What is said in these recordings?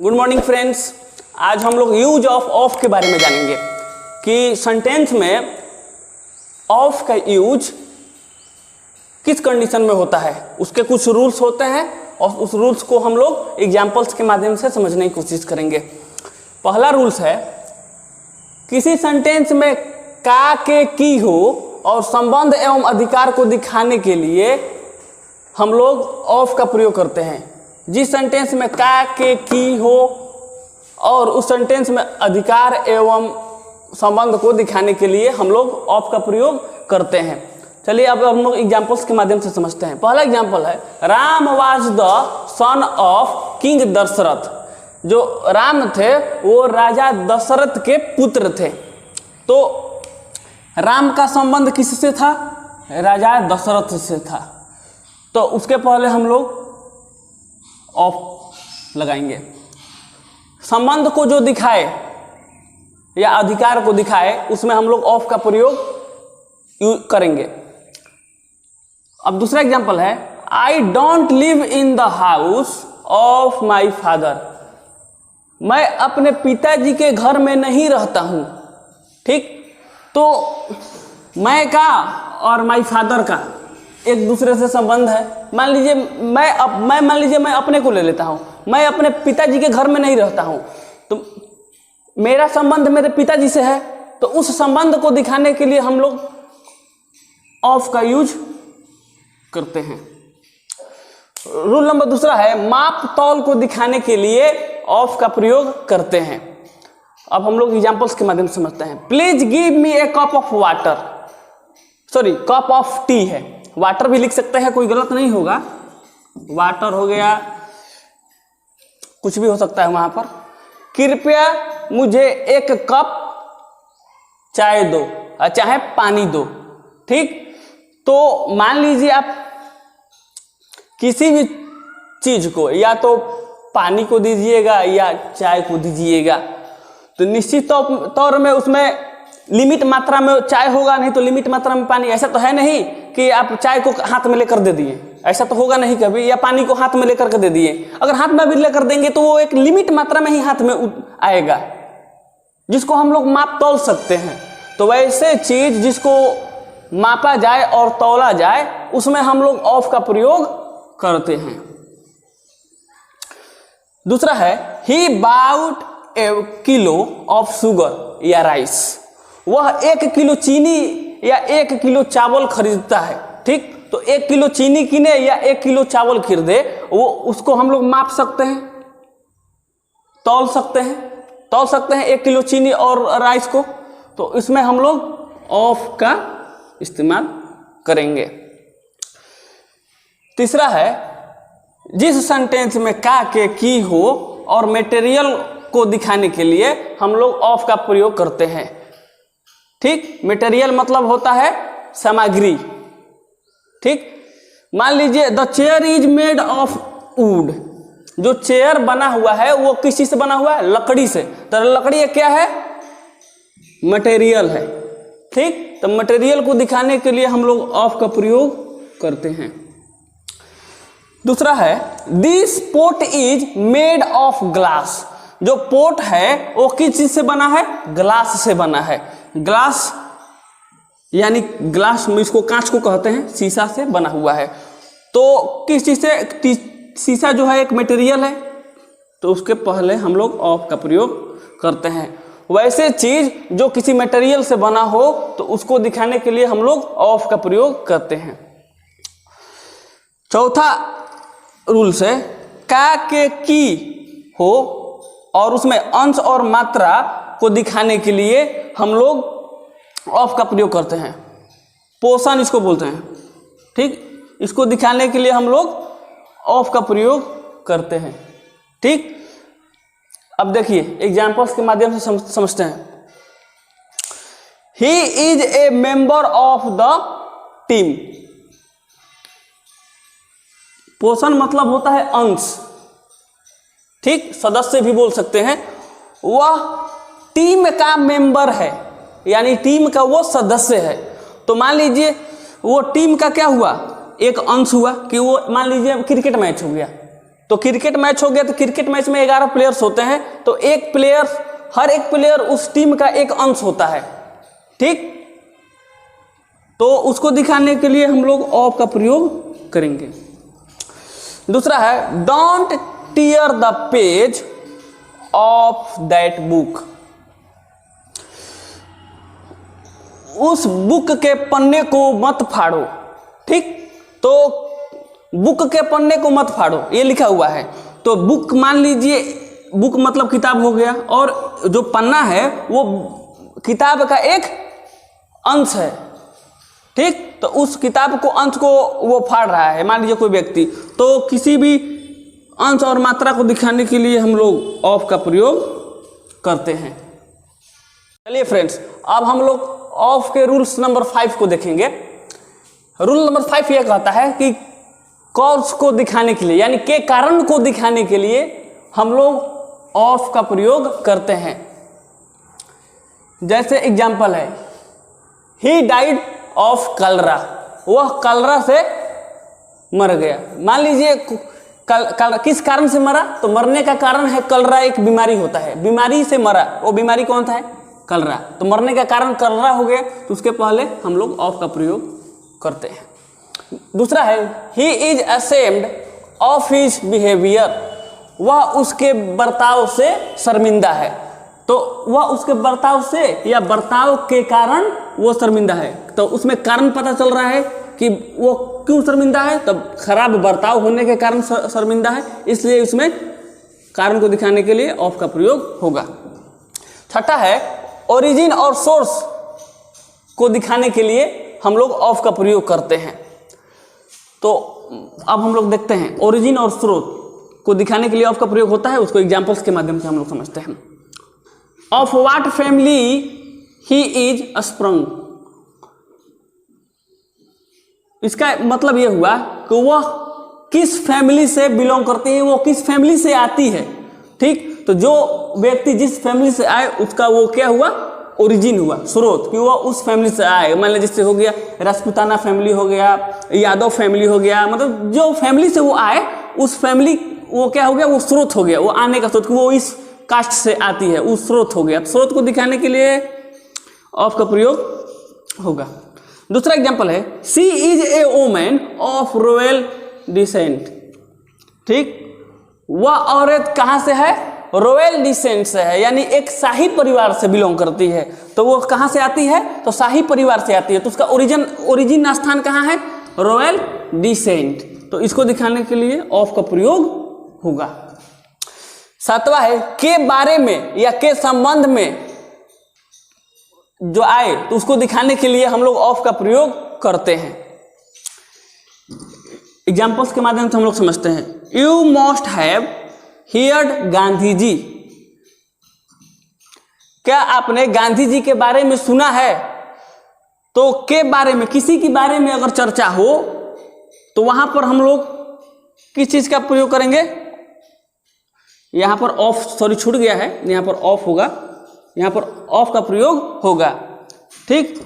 Good morning friends. आज हम लोग यूज ऑफ के बारे में जानेंगे कि सेंटेंस में ऑफ का यूज किस कंडीशन में होता है। उसके कुछ रूल्स होते हैं और उस रूल्स को हम लोग एग्जाम्पल्स के माध्यम से समझने की कोशिश करेंगे। पहला रूल्स है, किसी सेंटेंस में का के की हो और संबंध एवं अधिकार को दिखाने के लिए हम लोग ऑफ का प्रयोग करते हैं। जिस सेंटेंस में का के की हो और उस सेंटेंस में अधिकार एवं संबंध को दिखाने के लिए हम लोग ऑफ का प्रयोग करते हैं। चलिए अब हम लोग एग्जाम्पल्स के माध्यम से समझते हैं। पहला एग्जाम्पल है, Ram was the son of king Dashrath. जो राम थे वो राजा दशरथ के पुत्र थे। तो राम का संबंध किससे था? राजा दशरथ से था। तो उसके पहले हम लोग ऑफ लगाएंगे। संबंध को जो दिखाए या अधिकार को दिखाए उसमें हम लोग ऑफ का प्रयोग करेंगे। अब दूसरा एग्जांपल है, I don't live in the house of my father. मैं अपने पिताजी के घर में नहीं रहता हूं। ठीक, तो मैं का और माई फादर का एक दूसरे से संबंध है। मान लीजिए मैं अपने को ले लेता हूं, मैं अपने पिताजी के घर में नहीं रहता हूं, तो मेरा संबंध मेरे पिताजी से है। तो उस संबंध को दिखाने के लिए हम लोग ऑफ का यूज करते हैं। रूल नंबर दूसरा है, माप तौल को दिखाने के लिए ऑफ का प्रयोग करते हैं। अब हम लोग एग्जांपल्स के माध्यम से समझते हैं। Please give me A cup of water, sorry cup of T है, वाटर भी लिख सकते हैं, कोई गलत नहीं होगा। वाटर हो गया, कुछ भी हो सकता है वहां पर। कृपया मुझे एक कप चाय दो, चाहे पानी दो। ठीक, तो मान लीजिए आप किसी भी चीज को या तो पानी को दीजिएगा या चाय को दीजिएगा, तो निश्चित तौर में उसमें लिमिट मात्रा में चाय होगा, नहीं तो लिमिट मात्रा में पानी। ऐसा तो है नहीं कि आप चाय को हाथ में लेकर दे दिए, ऐसा तो होगा नहीं कभी, या पानी को हाथ में लेकर के दे दिए। अगर हाथ में भी लेकर देंगे तो वो एक लिमिट मात्रा में ही हाथ में आएगा, जिसको हम लोग माप तौल सकते हैं। तो वैसे चीज जिसको मापा जाए और तौला जाए उसमें हम लोग ऑफ का प्रयोग करते हैं। दूसरा है, he bought a kilo of sugar या राइस। वह 1 किलो चीनी या 1 किलो चावल खरीदता है। ठीक, तो 1 किलो चीनी किने या 1 किलो चावल खरीदे, वो उसको हम लोग माप सकते हैं, तौल सकते हैं 1 किलो चीनी और राइस को। तो इसमें हम लोग ऑफ का इस्तेमाल करेंगे। तीसरा है, जिस सेंटेंस में का के की हो और मटेरियल को दिखाने के लिए हम लोग ऑफ का प्रयोग करते हैं। ठीक, मटेरियल मतलब होता है सामग्री। ठीक, मान लीजिए the chair is made of would. जो चेयर बना हुआ है वो किस चीज से बना हुआ है? लकड़ी से। तो लकड़ी क्या है? मटेरियल है। ठीक, तो मटेरियल को दिखाने के लिए हम लोग ऑफ का प्रयोग करते हैं। दूसरा है, this pot is made of glass. जो पोट है वो किस चीज से बना है? ग्लास से बना है। ग्लास यानी ग्लास में इसको कांच को कहते हैं, शीशा से बना हुआ है। तो किस चीज से? शीशा जो है एक मटेरियल है, तो उसके पहले हम लोग ऑफ का प्रयोग करते हैं। वैसे चीज जो किसी मटेरियल से बना हो तो उसको दिखाने के लिए हम लोग ऑफ का प्रयोग करते हैं। चौथा रूल से, का के की हो और उसमें अंश और मात्रा को दिखाने के लिए हम लोग ऑफ का प्रयोग करते हैं। पोषण इसको बोलते हैं। ठीक, इसको दिखाने के लिए हम लोग ऑफ का प्रयोग करते हैं। ठीक, अब देखिए एग्जाम्पल्स के माध्यम से समझते हैं। He is a member of the team. पोषण मतलब होता है अंश। ठीक, सदस्य भी बोल सकते हैं। वह टीम का मेंबर है, यानी टीम का वो सदस्य है। तो मान लीजिए वो टीम का क्या हुआ? एक अंश हुआ कि वो मान लीजिए क्रिकेट मैच हो गया, तो क्रिकेट मैच हो गया तो क्रिकेट मैच में 11 प्लेयर्स होते हैं, तो हर एक प्लेयर उस टीम का एक अंश होता है, ठीक। तो उसको दिखाने के लिए हम लोग ऑफ का प्रयोग करेंगे। दूसरा है don't tier the page of that book. उस बुक के पन्ने को मत फाड़ो, ठीक। तो बुक के पन्ने को मत फाड़ो ये लिखा हुआ है। तो बुक मान लीजिए, बुक मतलब किताब हो गया, और जो पन्ना है वो किताब का एक अंश है, ठीक। तो उस किताब को अंश को वो फाड़ रहा है, मान लीजिए कोई व्यक्ति, तो किसी भी अंश और मात्रा को दिखाने के लिए हम लोग ऑफ का प्रयोग करते हैं। चलिए फ्रेंड्स, अब हम लोग ऑफ के रूल्स नंबर 5 को देखेंगे। रूल नंबर 5 यह कहता है कि कॉज को दिखाने के लिए, यानी के कारण को दिखाने के लिए हम लोग ऑफ का प्रयोग करते हैं। जैसे एग्जाम्पल है, ही डाइड ऑफ कलरा, वह कलरा से मर गया। मान लीजिए किस कारण से मरा, तो मरने का कारण है कलरा, एक बीमारी होता है, बीमारी से मरा, वो बीमारी कौन सा है, कलरा। तो मरने का कारण कलरा हो गया, तो उसके पहले हम लोग ऑफ का प्रयोग करते हैं। दूसरा है he is ashamed of his behaviour, वह उसके बर्ताव से शर्मिंदा है। तो वह उसके बर्ताव से या बर्ताव के कारण वो शर्मिंदा है, तो उसमें कारण पता चल रहा है कि वो क्यों शर्मिंदा है, तब खराब बर्ताव होने के कारण शर्मिंदा है, इसलिए उसमें कारण को दिखाने के लिए ऑफ का प्रयोग होगा। छठा है ओरिजिन और सोर्स को दिखाने के लिए हम लोग ऑफ का प्रयोग करते हैं। तो अब हम लोग देखते हैं ओरिजिन और स्रोत को दिखाने के लिए ऑफ का प्रयोग होता है, उसको एग्जांपल्स के माध्यम से हम लोग समझते हैं। Of what family he is sprung, इसका मतलब यह हुआ कि वह किस फैमिली से बिलोंग करती है, वो किस फैमिली से आती है, ठीक। तो जो व्यक्ति जिस फैमिली से आए उसका वो क्या हुआ, ओरिजिन हुआ, स्रोत, कि वो उस फैमिली से आए। मान लीजिए जैसे हो गया राजपूताना फैमिली हो गया, यादव फैमिली हो गया, मतलब जो फैमिली से वो आए उस फैमिली वो क्या हो गया, वो स्रोत हो गया, वो आने का स्रोत, कि वो इस कास्ट से आती है, वो स्रोत हो गया। स्रोत को दिखाने के लिए ऑफ का प्रयोग होगा। दूसरा एग्जांपल है she is a woman of royal descent, ठीक। वह औरत कहाँ से है, रॉयल डिसेंट से है, यानी एक शाही परिवार से बिलोंग करती है। तो वो कहाँ से आती है, तो शाही परिवार से आती है, तो उसका ओरिजिन स्थान कहाँ है, रॉयल डिसेंट। तो इसको दिखाने के लिए ऑफ का प्रयोग होगा। सातवां है के बारे में या के संबंध में जो आए, तो उसको दिखाने के लिए हम लोग ऑफ का प्रयोग करते हैं। एग्जाम्पल्स के माध्यम से हम लोग समझते हैं। You must have heard Gandhi ji, क्या आपने गांधी जी के बारे में सुना है। तो के बारे में, किसी के बारे में अगर चर्चा हो तो वहां पर हम लोग किस चीज का प्रयोग करेंगे, यहां पर ऑफ, सॉरी छूट गया है, यहां पर ऑफ होगा, यहां पर ऑफ का प्रयोग होगा, ठीक।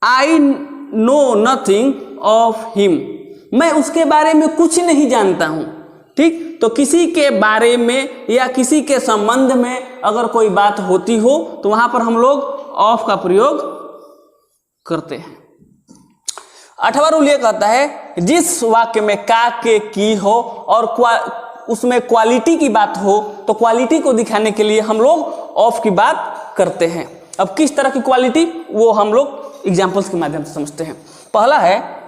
I know nothing of him, मैं उसके बारे में कुछ नहीं जानता हूं, ठीक। तो किसी के बारे में या किसी के संबंध में अगर कोई बात होती हो तो वहां पर हम लोग ऑफ का प्रयोग करते हैं। आठवां रूल ये कहता है जिस वाक्य में का के की हो और उसमें क्वालिटी की बात हो, तो क्वालिटी को दिखाने के लिए हम लोग ऑफ की बात करते हैं। अब किस तरह की क्वालिटी, वो हम लोग एग्जाम्पल्स के माध्यम से समझते हैं। पहला है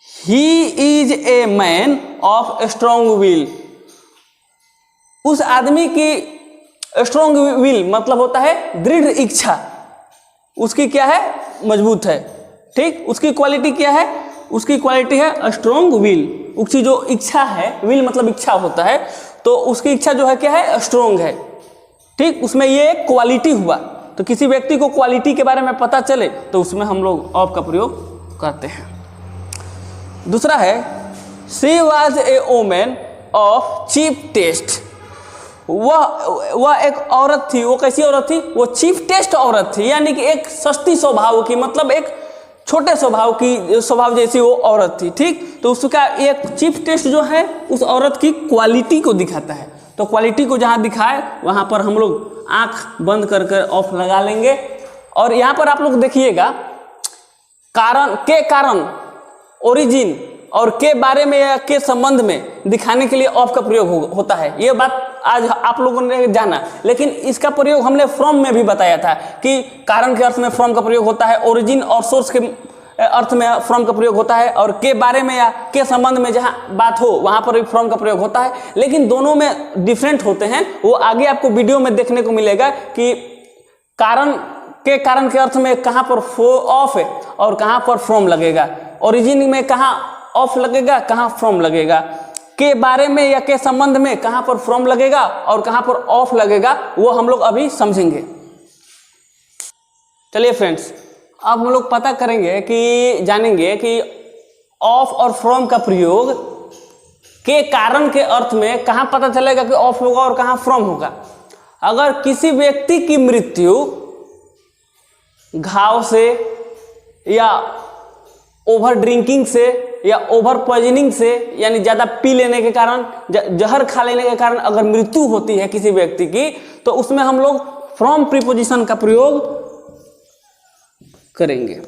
he is a man of strong will, उस आदमी की स्ट्रॉन्ग विल मतलब होता है दृढ़ इच्छा, उसकी क्या है, मजबूत है, ठीक। उसकी क्वालिटी क्या है, उसकी क्वालिटी है स्ट्रॉन्ग विल, उसकी जो इच्छा है, विल मतलब इच्छा होता है, तो उसकी इच्छा जो है क्या है, स्ट्रॉन्ग है, ठीक। उसमें ये क्वालिटी हुआ। तो किसी व्यक्ति को क्वालिटी के बारे में पता चले तो उसमें हम लोग ऑफ का प्रयोग करते हैं। दूसरा है she was a women of cheap taste, वह एक औरत थी, वो कैसी औरत थी, वो चीप टेस्ट औरत थी, यानी कि एक सस्ती स्वभाव की, मतलब एक छोटे स्वभाव की, स्वभाव जैसी वो औरत थी, ठीक। तो उसका एक चीफ टेस्ट जो है उस औरत की क्वालिटी को दिखाता है। तो क्वालिटी को जहाँ दिखाए वहाँ पर हम लोग आँख बंद कर कर ऑफ लगा लेंगे। और यहाँ पर आप लोग देखिएगा, कारण ओरिजिन और के बारे में या के संबंध में दिखाने के लिए ऑफ का प्रयोग होता है। ये बात आज आप लोगों ने जाना, लेकिन इसका प्रयोग हमने फ्रॉम में भी बताया था कि कारण के अर्थ में फ्रॉम का प्रयोग होता है, ओरिजिन और सोर्स के अर्थ में फ्रॉम का प्रयोग होता है, और के बारे में या के संबंध में जहां बात हो वहां पर भी फ्रॉम का प्रयोग होता है। लेकिन दोनों में डिफरेंट होते हैं, वो आगे आपको वीडियो में देखने को मिलेगा कि कारण के अर्थ में कहां पर ऑफ है और कहां पर फ्रॉम लगेगा, ओरिजिन में कहां ऑफ लगेगा कहां फ्रॉम लगेगा, के बारे में या के संबंध में कहां पर फ्रॉम लगेगा और कहां पर ऑफ लगेगा, वो हम लोग अभी समझेंगे। चलिए फ्रेंड्स, अब हम लोग पता करेंगे कि जानेंगे कि ऑफ और फ्रॉम का प्रयोग के कारण के अर्थ में कहां पता चलेगा कि ऑफ होगा और कहां फ्रॉम होगा। अगर किसी व्यक्ति की मृत्यु घाव से या ओवर ड्रिंकिंग से या ओवर पॉइजनिंग से, यानी ज़्यादा पी लेने के कारण, जहर खा लेने के कारण अगर मृत्यु होती है किसी व्यक्ति की, तो उसमें हम लोग फ्रॉम प्रीपोजिशन का प्रयोग करेंगे।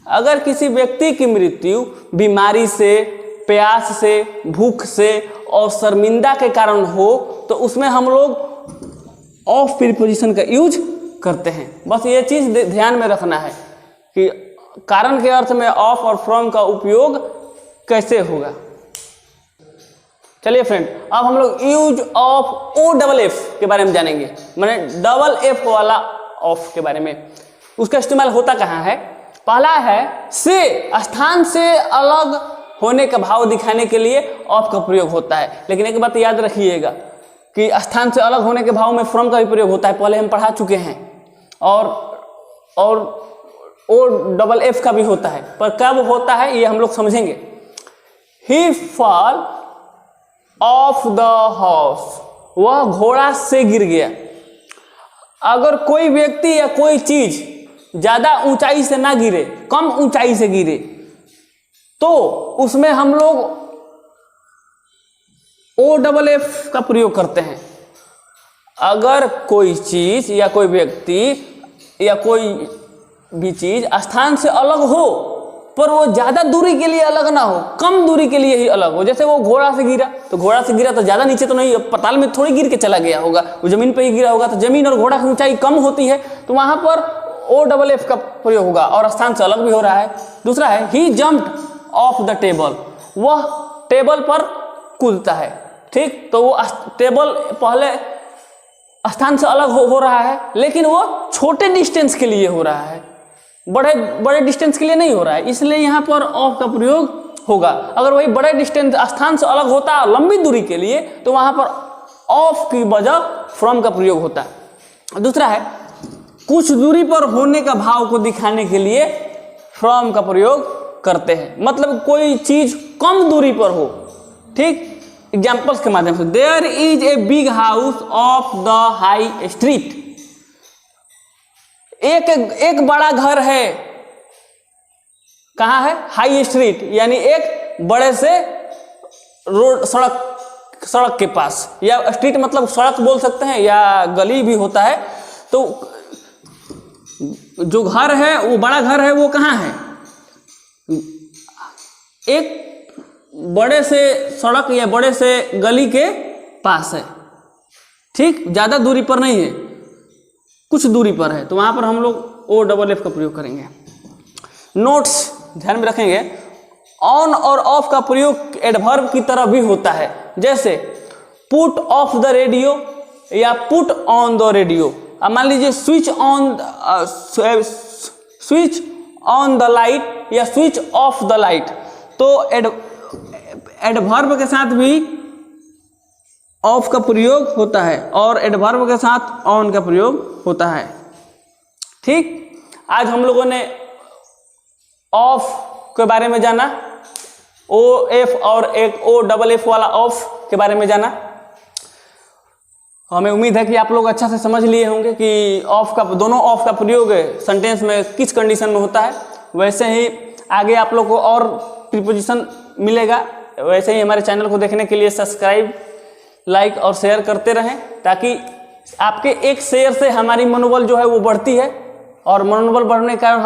अगर किसी व्यक्ति की मृत्यु बीमारी से, प्यास से, भूख से और शर्मिंदा के कारण हो, तो उसमें हम लोग ऑफ प्रीपोजिशन का यूज करते हैं। बस ये चीज़ ध्यान में रखना है कि कारण के अर्थ में ऑफ और फ्रॉम का उपयोग कैसे होगा। चलिए फ्रेंड, अब हम लोग use of O double F के बारे में जानेंगे, माने डबल एफ वाला ऑफ के बारे में। उसका इस्तेमाल होता कहाँ है? पहला है से, स्थान से अलग होने का भाव दिखाने के लिए ऑफ का प्रयोग होता है। लेकिन एक बात याद रखिएगा कि स्थान से अलग होने के भाव में फ्रॉम का भी प्रयोग होता है, पहले हम पढ़ा चुके हैं। और ओ डबल एफ का भी होता है, पर कब होता है ये हम लोग समझेंगे। ही फॉल ऑफ द हॉर्स, वह घोड़ा से गिर गया। अगर कोई व्यक्ति या कोई चीज ज्यादा ऊंचाई से ना गिरे, कम ऊंचाई से गिरे, तो उसमें हम लोग ओ डबल एफ का प्रयोग करते हैं। अगर कोई चीज या कोई व्यक्ति या कोई भी चीज स्थान से अलग हो, पर वो ज्यादा दूरी के लिए अलग ना हो, कम दूरी के लिए ही अलग हो। जैसे वो घोड़ा से गिरा, तो घोड़ा से गिरा तो ज्यादा नीचे तो नहीं, पताल में थोड़ी गिर के चला गया होगा, वो जमीन पे ही गिरा होगा। तो जमीन और घोड़ा की ऊंचाई कम होती है, तो वहां पर ओ डबल एफ का प्रयोग होगा और स्थान से अलग भी हो रहा है। दूसरा है ही जंप्ड ऑफ द टेबल, वह टेबल पर कूदता है। ठीक, तो वो टेबल पहले स्थान से अलग हो रहा है, लेकिन वो छोटे डिस्टेंस के लिए हो रहा है, बड़े डिस्टेंस के लिए नहीं हो रहा है, इसलिए यहाँ पर ऑफ का प्रयोग होगा। अगर वही बड़े डिस्टेंस स्थान से अलग होता लंबी दूरी के लिए, तो वहां पर ऑफ की बजाय फ्रॉम का प्रयोग होता है। दूसरा है कुछ दूरी पर होने का भाव को दिखाने के लिए फ्रॉम का प्रयोग करते हैं, मतलब कोई चीज कम दूरी पर हो। ठीक, एग्जाम्पल्स के माध्यम से, there is a big house of the high street, एक बड़ा घर है, कहाँ है? हाई स्ट्रीट, यानी एक बड़े से रोड, सड़क के पास, या स्ट्रीट मतलब सड़क बोल सकते हैं या गली भी होता है। तो जो घर है, वो बड़ा घर है, वो कहाँ है? एक बड़े से सड़क या बड़े से गली के पास है। ठीक, ज्यादा दूरी पर नहीं है, कुछ दूरी पर है, तो वहां पर हम लोग ओ डबल एफ का प्रयोग करेंगे। नोट्स ध्यान में रखेंगे, ऑन और ऑफ का प्रयोग एडवर्ब की तरह भी होता है, जैसे पुट ऑफ द रेडियो या पुट ऑन द रेडियो। अब मान लीजिए स्विच ऑन द लाइट या स्विच ऑफ द लाइट, तो एडवर्ब के साथ भी ऑफ का प्रयोग होता है और एडवर्ब के साथ ऑन का प्रयोग होता है। ठीक, आज हम लोगों ने ऑफ के बारे में जाना, ओ एफ और एक ओ डबल एफ वाला ऑफ के बारे में जाना। हमें उम्मीद है कि आप लोग अच्छा से समझ लिए होंगे कि दोनों ऑफ का प्रयोग सेंटेंस में किस कंडीशन में होता है। वैसे ही आगे आप लोग को और प्रीपोजिशन मिलेगा। वैसे ही हमारे चैनल को देखने के लिए सब्सक्राइब, लाइक और शेयर करते रहें, ताकि आपके एक शेयर से हमारी मनोबल जो है वो बढ़ती है, और मनोबल बढ़ने के कारण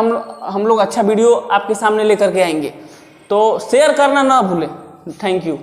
हम लोग अच्छा वीडियो आपके सामने लेकर के आएंगे। तो शेयर करना ना भूलें। Thank you.